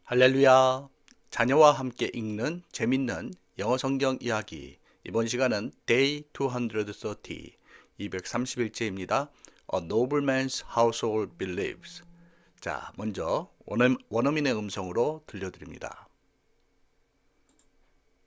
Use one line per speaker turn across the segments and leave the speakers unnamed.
할렐루야! 자녀와 함께 읽는 재밌는 영어 성경 이야기. 이번 시간은 Day 230, 231제입니다. A Nobleman's Household Believes. 자, 먼저 원어민의 음성으로 들려드립니다.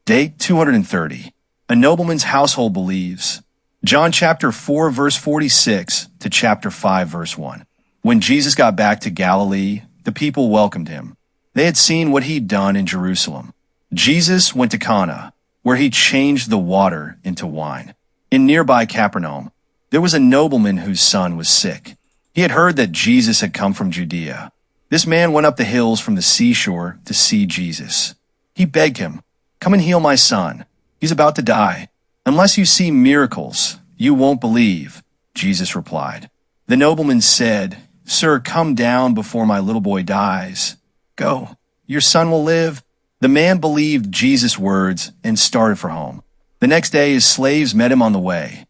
Day 230. A nobleman's household believes. John chapter 4 verse 46 to chapter 5 verse 1. When Jesus got back to Galilee, the people welcomed him. They had seen what he'd done in Jerusalem. Jesus went to Cana, where he changed the water into wine. In nearby Capernaum, there was a nobleman whose son was sick. He had heard that Jesus had come from Judea. This man went up the hills from the seashore to see Jesus. He begged him, "Come and heal my son. He's about to die. Unless you see miracles, you won't believe," Jesus replied. The nobleman said, "Sir, come down before my little boy dies. Go, your son will live." The man believed Jesus' words and started for home. The next day his slaves met him on the way.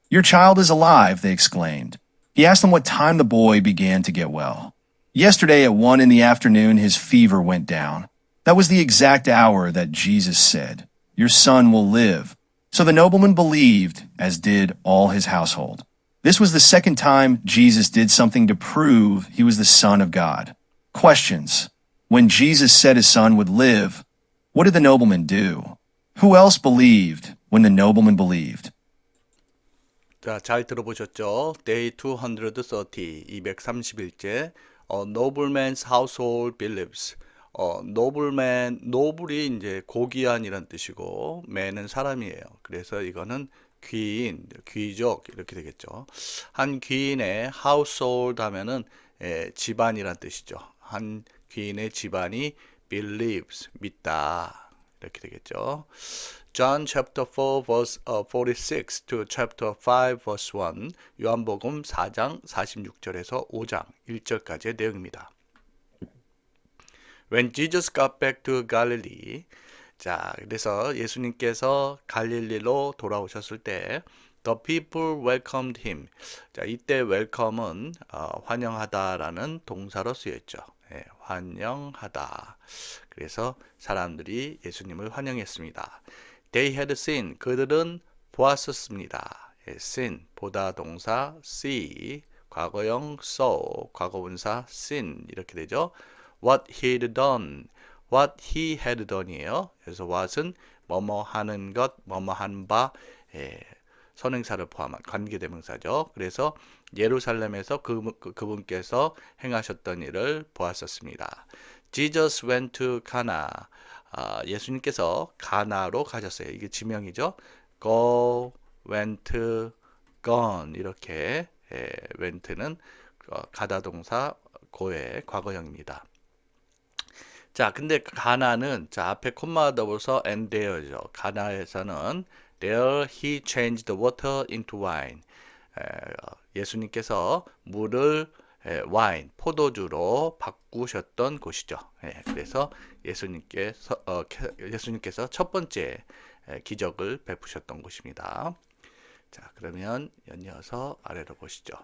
"Your child is alive," they exclaimed. He asked them what time the boy began to get well. "Yesterday at 1 in the afternoon his fever went down. That was the exact hour that Jesus said, 'Your son will live.'" So the nobleman believed, as did all his household. This was the second time Jesus did something to prove he was the Son of God. Questions. When Jesus said his son would live, what did the nobleman do? Who else believed when the nobleman believed?
자, 잘 들어보셨죠? Day 230, 231제. A Nobleman's Household Believes. nobleman, noble이 이제 고귀한이란 뜻이고, man은 사람이에요. 그래서 이거는 귀인, 귀족 이렇게 되겠죠. 한 귀인의 household 하면은 집안이란 뜻이죠. 한 귀인의 집안이 believes, 믿다 이렇게 되겠죠. John chapter 4 verse 46 to chapter 5 verse 1. 요한복음 4장 46절에서 5장 1절까지의 내용입니다. When Jesus got back to Galilee. 자, 그래서 예수님께서 갈릴리로 돌아오셨을 때 The people welcomed him. 자, 이때 welcome은 환영하다라는 동사로 쓰여있죠. 환영하다. 그래서 사람들이 예수님을 환영했습니다. They had seen. 그들은 보았었습니다. seen. 보다 동사 see. 과거형 saw. 과거분사 seen. 이렇게 되죠. What he had done. What he had done이에요. 그래서 what은 뭐뭐 하는 것, 뭐뭐 한 바, 선행사를 포함한 관계대명사죠. 그래서 예루살렘에서 그분께서 행하셨던 일을 보았었습니다. Jesus went to Cana. 예수님께서 가나로 가셨어요. 이게 지명이죠. Go, went, gone 이렇게 went는 가다 동사 고의 과거형입니다. 자, 근데 가나는 자 앞에 콤마 더불어서 and there죠. 가나에서는 there he changed the water into wine. 예수님께서 물을 와인, 포도주로 바꾸셨던 곳이죠. 그래서 예수님께서 첫 번째 기적을 베푸셨던 곳입니다. 자, 그러면 연이어서 아래로 보시죠.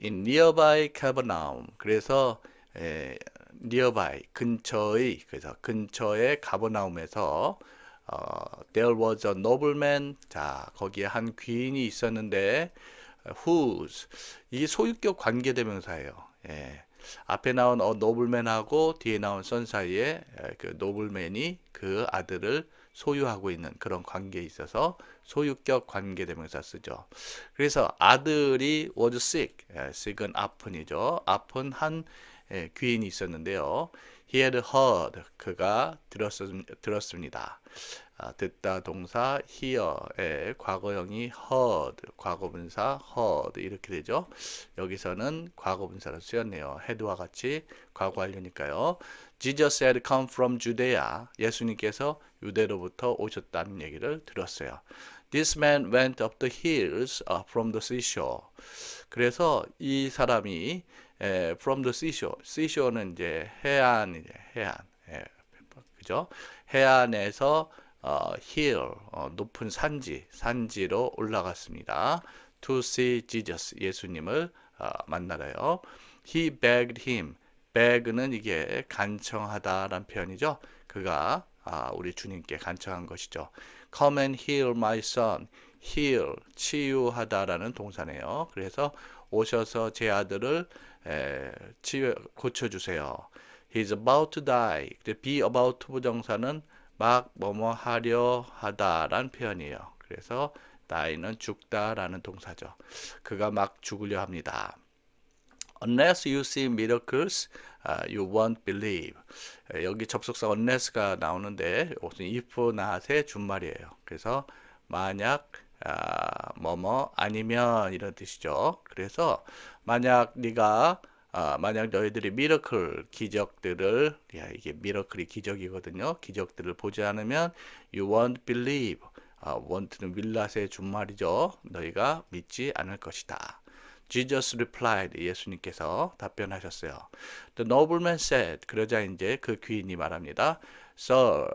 In nearby Capernaum. 그래서 nearby 근처의 그래서 근처의 가버나움에서 there was a nobleman. 자, 거기에 한 귀인이 있었는데 whose 이 소유격 관계대명사예요. 앞에 나온 nobleman하고 뒤에 나온 son 사이에 그 nobleman이 그 아들을 소유하고 있는 그런 관계에 있어서 소유격 관계대명사 쓰죠. 그래서 아들이 was sick. sick은 아픈이죠. 아픈 한 귀인이 있었는데요. He had heard. 그가 들었습니다. 듣다 동사 hear의 과거형이 heard, 과거분사 heard 이렇게 되죠. 여기서는 과거분사로 쓰였네요. had와 같이 과거 완료니까요. Jesus had come from Judea. 예수님께서 유대로부터 오셨다는 얘기를 들었어요. This man went up the hills from the seashore. 그래서 이 사람이 from the seashore. seashore는 이제 해안이죠. 해안. 그죠? 해안에서 hill, 높은 산지로 올라갔습니다. To see Jesus, 예수님을 만나러요. He begged him. beg는 이게 간청하다라는 표현이죠. 그가 우리 주님께 간청한 것이죠. Come and heal my son. heal, 치유하다라는 동사네요. 그래서 오셔서 제 아들을 고쳐주세요. He's about to die. be about to 부정사는 막 뭐뭐 하려 하다라는 표현이에요. 그래서 die는 죽다라는 동사죠. 그가 막 죽으려 합니다. Unless you see miracles, you won't believe. 여기 접속사 unless가 나오는데 이것은 if, not의 준말이에요. 그래서 만약 뭐뭐 아니면 이런 뜻이죠. 그래서 만약 만약 너희들이 미러클 기적들을 이게 미러클이 기적이거든요. 기적들을 보지 않으면 you won't believe. won't는 willnot의 준말이죠. 너희가 믿지 않을 것이다. Jesus replied. 예수님께서 답변하셨어요. The nobleman said. 그러자 이제 그 귀인이 말합니다. Sir,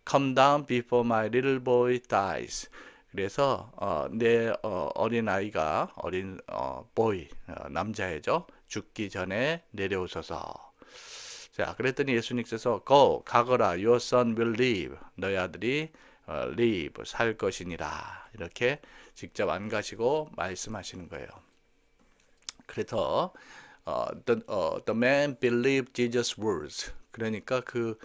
come down before my little boy dies. 그래서 내 어린 아이가 boy 남자애죠. 죽기 전에 내려오소서. 자, 그랬더니 예수님께서 go 가거라. Your son will live. 너희 아들이 live 살 것이니라. 이렇게 직접 안 가시고 말씀하시는 거예요. 그래서 the man believed Jesus' words. 그러니까 그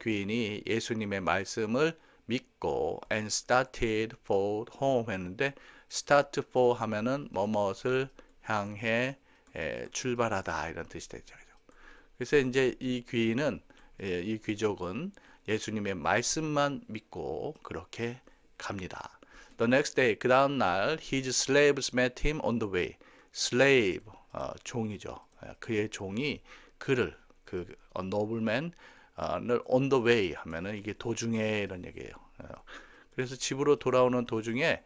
귀인이 예수님의 말씀을 믿고 and started for home 했는데 start for 하면은 뭐뭇을 향해 출발하다 이런 뜻이 되죠. 그래서 이제 이 귀인은 이 귀족은 예수님의 말씀만 믿고 그렇게 갑니다. The next day 그 다음 날 his slaves met him on the way. slave 종이죠. 그의 종이 그를 nobleman 를 on the way 하면은 이게 도중에 이런 얘기예요. 그래서 집으로 돌아오는 도중에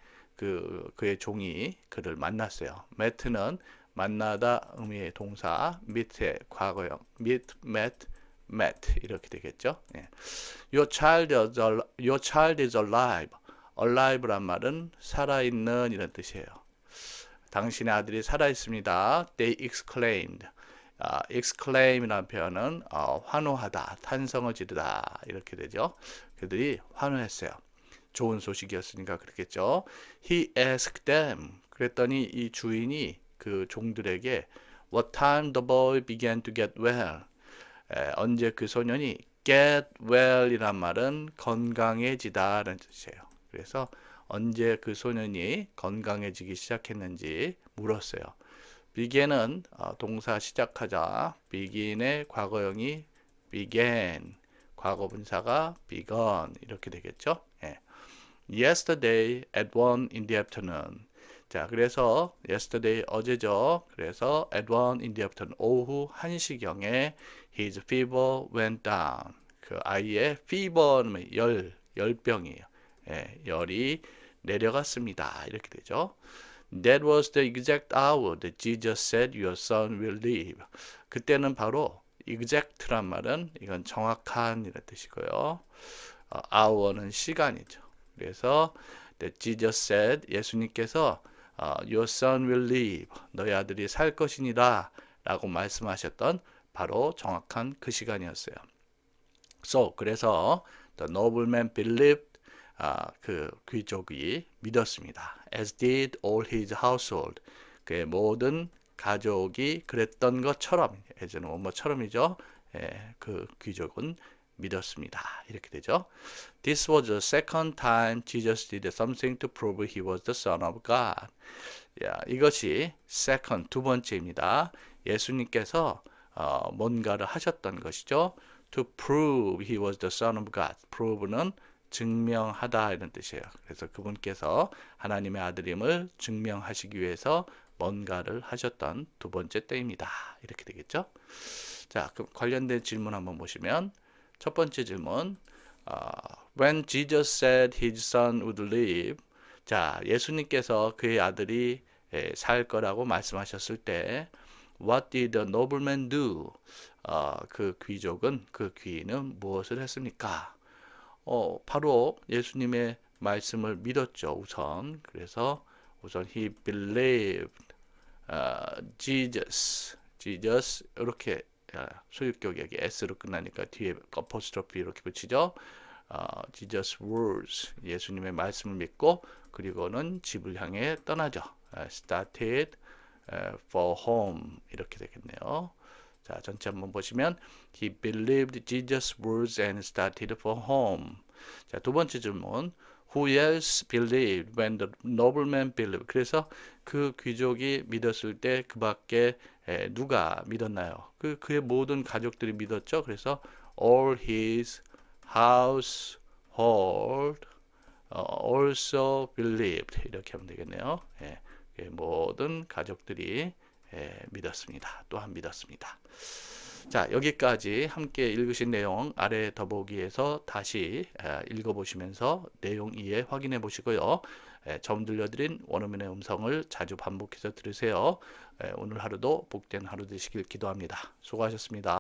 그의 종이 그를 만났어요. met는 만나다 의미의 동사, meet의 과거형, meet, met 이렇게 되겠죠. 예. Your child is alive. alive란 말은 살아있는 이런 뜻이에요. 당신의 아들이 살아있습니다. They exclaimed. exclaim이라는 표현은 환호하다, 탄성을 지르다 이렇게 되죠. 그들이 환호했어요. 좋은 소식이었으니까 그렇겠죠. He asked them. 그랬더니 이 주인이 그 종들에게 What time the boy began to get well? 언제 그 소년이 get well 이란 말은 건강해지다라는 뜻이에요. 그래서 언제 그 소년이 건강해지기 시작했는지 물었어요. begin은 동사 시작하자 begin의 과거형이 began, 과거 분사가 begun 이렇게 되겠죠. 예. Yesterday at 1 in the afternoon. 자, 그래서 yesterday 어제죠. 그래서 at 1 in the afternoon 오후 1시경에 his fever went down. 그 아이의 fever는 열병이에요. 예, 열이 내려갔습니다. 이렇게 되죠. That was the exact hour that Jesus said your son will live. 그때는 바로 exact란 말은 이건 정확한 이런 뜻이고요. hour는 시간이죠. 그래서 that Jesus said 예수님께서 your son will live. 너희 아들이 살 것이니라 라고 말씀하셨던 바로 정확한 그 시간이었어요. So 그래서 the nobleman believed 그 귀족이 믿었습니다. As did all his household. 그의 모든 가족이 그랬던 것처럼, as는 뭐처럼이죠. 그 귀족은 믿었습니다. 이렇게 되죠. This was the second time Jesus did something to prove he was the Son of God. 이것이 second, 두 번째입니다. 예수님께서 뭔가를 하셨던 것이죠. To prove he was the Son of God. prove는 증명하다 이런 뜻이에요. 그래서 그분께서 하나님의 아들임을 증명하시기 위해서 뭔가를 하셨던 두 번째 때입니다. 이렇게 되겠죠. 자, 그럼 관련된 질문 한번 보시면 첫 번째 질문 When Jesus said his son would live. 자, 예수님께서 그의 아들이 살 거라고 말씀하셨을 때 What did the nobleman do? 그 귀족은, 그 귀인은 무엇을 했습니까? 바로 예수님의 말씀을 믿었죠, 우선. 그래서 우선 he believed Jesus 이렇게 소유격이 s로 끝나니까 뒤에 어포스트로피 이렇게 붙이죠. Jesus words, 예수님의 말씀을 믿고 그리고는 집을 향해 떠나죠. started for home 이렇게 되겠네요. 자, 전체 한번 보시면 he believed Jesus' words and started for home. 자, 두 번째 질문. Who else believed when the nobleman believed? 그래서 그 귀족이 믿었을 때 그 밖에 누가 믿었나요? 그의 모든 가족들이 믿었죠. 그래서 all his household also believed 이렇게 하면 되겠네요. 모든 가족들이 믿었습니다. 또한 믿었습니다. 자, 여기까지 함께 읽으신 내용 아래 더보기에서 다시 읽어보시면서 내용 이해 확인해 보시고요. 처음 들려드린 원어민의 음성을 자주 반복해서 들으세요. 오늘 하루도 복된 하루 되시길 기도합니다. 수고하셨습니다.